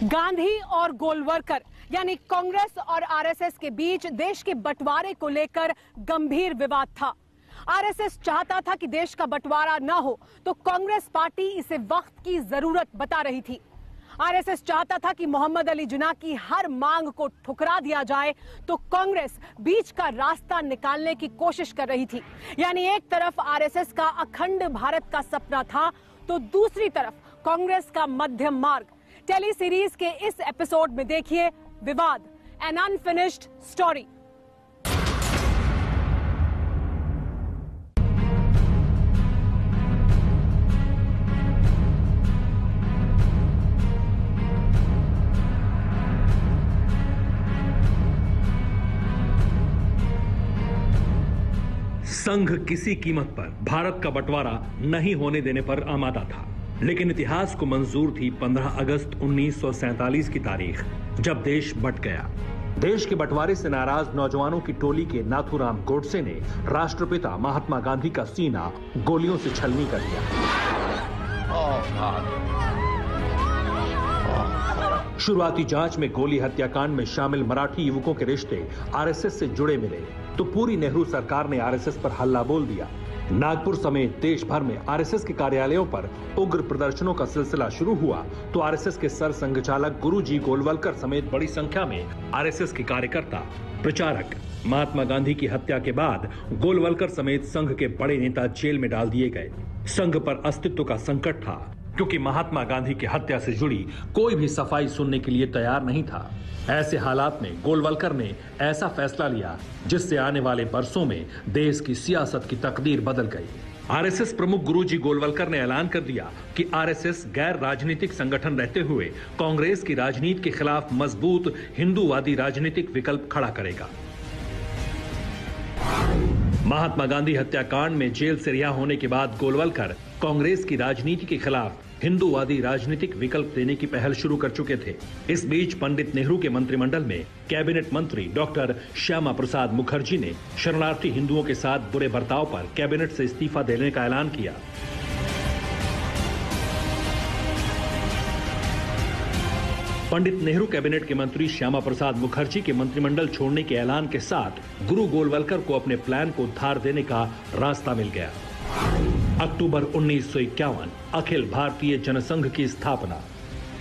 गांधी और गोलवलकर यानी कांग्रेस और आरएसएस के बीच देश के बंटवारे को लेकर गंभीर विवाद था। आरएसएस चाहता था कि देश का बंटवारा न हो, तो कांग्रेस पार्टी इसे वक्त की जरूरत बता रही थी। आरएसएस चाहता था कि मोहम्मद अली जिन्ना की हर मांग को ठुकरा दिया जाए, तो कांग्रेस बीच का रास्ता निकालने की कोशिश कर रही थी। यानी एक तरफ आरएसएस का अखंड भारत का सपना था, तो दूसरी तरफ कांग्रेस का मध्यम मार्ग। टेली सीरीज के इस एपिसोड में देखिए विवाद, एन अनफिनिश्ड स्टोरी। संघ किसी कीमत पर भारत का बंटवारा नहीं होने देने पर आमादा था, लेकिन इतिहास को मंजूर थी 15 अगस्त 1947 की तारीख, जब देश बंट गया। देश के बंटवारे से नाराज नौजवानों की टोली के नाथूराम गोडसे ने राष्ट्रपिता महात्मा गांधी का सीना गोलियों से छलनी कर दिया। शुरुआती जांच में गोली हत्याकांड में शामिल मराठी युवकों के रिश्ते आरएसएस से जुड़े मिले, तो पूरी नेहरू सरकार ने आरएसएस पर हल्ला बोल दिया। नागपुर समेत देश भर में आरएसएस के कार्यालयों पर उग्र प्रदर्शनों का सिलसिला शुरू हुआ, तो आरएसएस के सर संघचालक गुरुजी गोलवलकर समेत बड़ी संख्या में आरएसएस के कार्यकर्ता, प्रचारक महात्मा गांधी की हत्या के बाद गोलवलकर समेत संघ के बड़े नेता जेल में डाल दिए गए। संघ पर अस्तित्व का संकट था, क्योंकि महात्मा गांधी की हत्या से जुड़ी कोई भी सफाई सुनने के लिए तैयार नहीं था। ऐसे हालात में गोलवलकर ने ऐसा फैसला लिया जिससे आने वाले बरसों में देश की सियासत की तकदीर बदल गई। आरएसएस प्रमुख गुरुजी गोलवलकर ने ऐलान कर दिया कि आरएसएस गैर राजनीतिक संगठन रहते हुए कांग्रेस की राजनीति के खिलाफ मजबूत हिंदूवादी राजनीतिक विकल्प खड़ा करेगा। महात्मा गांधी हत्याकांड में जेल से रिहा होने के बाद गोलवलकर कांग्रेस की राजनीति के खिलाफ हिंदूवादी राजनीतिक विकल्प देने की पहल शुरू कर चुके थे। इस बीच पंडित नेहरू के मंत्रिमंडल में कैबिनेट मंत्री डॉक्टर श्यामा प्रसाद मुखर्जी ने शरणार्थी हिंदुओं के साथ बुरे बर्ताव पर कैबिनेट से इस्तीफा देने का ऐलान किया। पंडित नेहरू कैबिनेट के मंत्री श्यामा प्रसाद मुखर्जी के मंत्रिमंडल छोड़ने के ऐलान के साथ गुरु गोलवलकर को अपने प्लान को धार देने का रास्ता मिल गया। अक्टूबर 1951 अखिल भारतीय जनसंघ की स्थापना।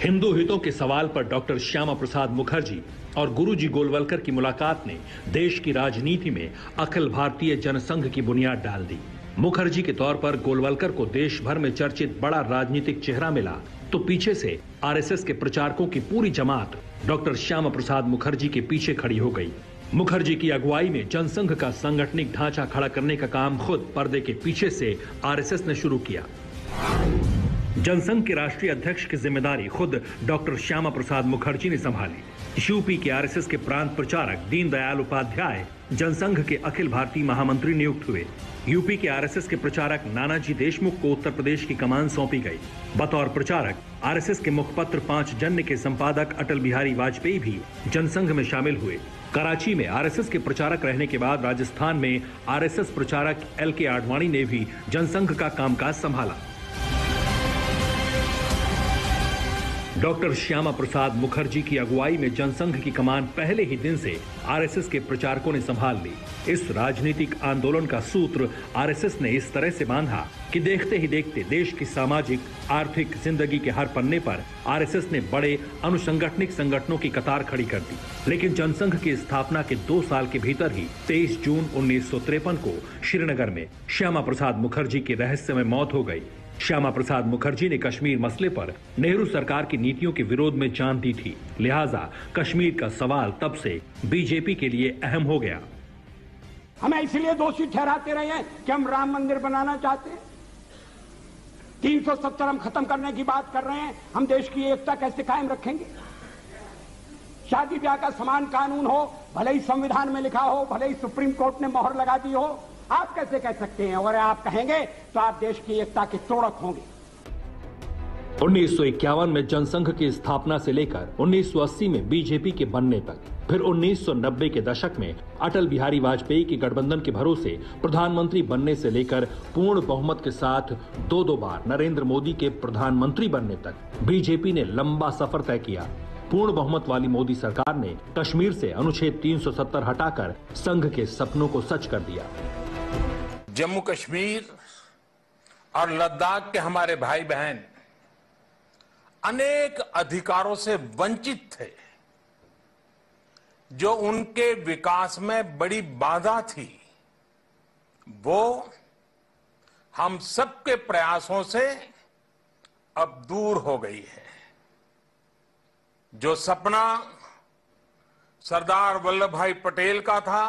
हिंदू हितों के सवाल पर डॉक्टर श्यामा प्रसाद मुखर्जी और गुरुजी गोलवलकर की मुलाकात ने देश की राजनीति में अखिल भारतीय जनसंघ की बुनियाद डाल दी। मुखर्जी के तौर पर गोलवलकर को देश भर में चर्चित बड़ा राजनीतिक चेहरा मिला, तो पीछे से आरएसएस के प्रचारकों की पूरी जमात डॉक्टर श्यामा प्रसाद मुखर्जी के पीछे खड़ी हो गई। मुखर्जी की अगुवाई में जनसंघ का सांगठनिक ढांचा खड़ा करने का काम खुद पर्दे के पीछे से आरएसएस ने शुरू किया। जनसंघ के राष्ट्रीय अध्यक्ष की जिम्मेदारी खुद डॉक्टर श्यामा प्रसाद मुखर्जी ने संभाली। यूपी के आरएसएस के प्रांत प्रचारक दीनदयाल उपाध्याय जनसंघ के अखिल भारतीय महामंत्री नियुक्त हुए। यूपी के आरएसएस के प्रचारक नानाजी देशमुख को उत्तर प्रदेश की कमान सौंपी गई। बतौर प्रचारक आरएसएस के मुखपत्र 5 जन्य के संपादक अटल बिहारी वाजपेयी भी जनसंघ में शामिल हुए। कराची में आरएसएस के प्रचारक रहने के बाद राजस्थान में आरएसएस प्रचारक एल.के. आडवाणी ने भी जनसंघ का कामकाज संभाला। डॉक्टर श्यामा प्रसाद मुखर्जी की अगुवाई में जनसंघ की कमान पहले ही दिन से आरएसएस के प्रचारकों ने संभाल ली। इस राजनीतिक आंदोलन का सूत्र आरएसएस ने इस तरह से बांधा कि देखते ही देखते देश की सामाजिक आर्थिक जिंदगी के हर पन्ने पर आरएसएस ने बड़े अनुसंगठनिक संगठनों की कतार खड़ी कर दी। लेकिन जनसंघ की स्थापना के 2 साल के भीतर ही 23 जून 1953 को श्रीनगर में श्यामा प्रसाद मुखर्जी की रहस्यमय मौत हो गई। श्यामा प्रसाद मुखर्जी ने कश्मीर मसले पर नेहरू सरकार की नीतियों के विरोध में जान दी थी, लिहाजा कश्मीर का सवाल तब से बीजेपी के लिए अहम हो गया। हमें इसलिए दोषी ठहराते रहे हैं कि हम राम मंदिर बनाना चाहते हैं, 370 हम खत्म करने की बात कर रहे हैं। हम देश की एकता कैसे कायम रखेंगे? शादी ब्याह का समान कानून हो, भले ही संविधान में लिखा हो, भले ही सुप्रीम कोर्ट ने मोहर लगा दी हो, आप कैसे कह सकते हैं? अगर आप कहेंगे तो आप देश की एकता के तोड़क होंगे। 1951 में जनसंघ की स्थापना से लेकर 1980 में बीजेपी के बनने तक, फिर 1990 के दशक में अटल बिहारी वाजपेयी के गठबंधन के भरोसे प्रधानमंत्री बनने से लेकर पूर्ण बहुमत के साथ 2 बार नरेंद्र मोदी के प्रधानमंत्री बनने तक बीजेपी ने लंबा सफर तय किया। पूर्ण बहुमत वाली मोदी सरकार ने कश्मीर से अनुच्छेद 370 हटाकर संघ के सपनों को सच कर दिया। जम्मू कश्मीर और लद्दाख के हमारे भाई बहन अनेक अधिकारों से वंचित थे, जो उनके विकास में बड़ी बाधा थी, वो हम सबके प्रयासों से अब दूर हो गई है। जो सपना सरदार वल्लभ भाई पटेल का था,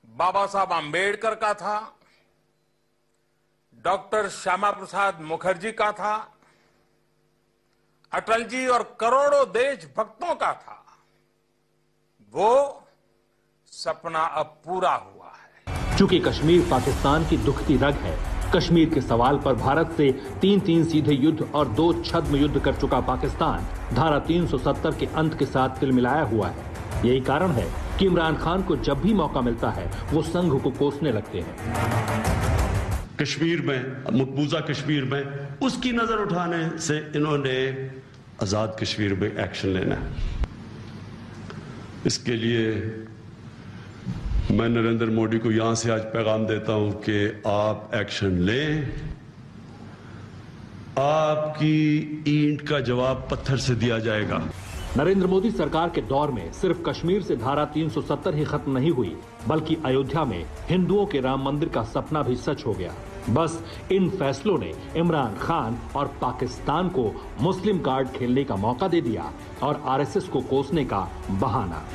बाबा साहब आंबेडकर का था, डॉक्टर श्यामा प्रसाद मुखर्जी का था, अटल जी और करोड़ों देशभक्तों का था, वो सपना अब पूरा हुआ है। चूंकि कश्मीर पाकिस्तान की दुखती रग है, कश्मीर के सवाल पर भारत से 3 सीधे युद्ध और 2 छद्म युद्ध कर चुका पाकिस्तान धारा 370 के अंत के साथ तिलमिलाया हुआ है। यही कारण है कि इमरान खान को जब भी मौका मिलता है वो संघ को कोसने लगते हैं। कश्मीर में, मकबूजा कश्मीर में उसकी नजर उठाने से इन्होंने आजाद कश्मीर में एक्शन लेना है। इसके लिए मैं नरेंद्र मोदी को यहां से आज पैगाम देता हूं कि आप एक्शन लें। आपकी ईंट का जवाब पत्थर से दिया जाएगा। नरेंद्र मोदी सरकार के दौर में सिर्फ कश्मीर से धारा 370 ही खत्म नहीं हुई, बल्कि अयोध्या में हिंदुओं के राम मंदिर का सपना भी सच हो गया। बस इन फैसलों ने इमरान खान और पाकिस्तान को मुस्लिम कार्ड खेलने का मौका दे दिया और आरएसएस को कोसने का बहाना।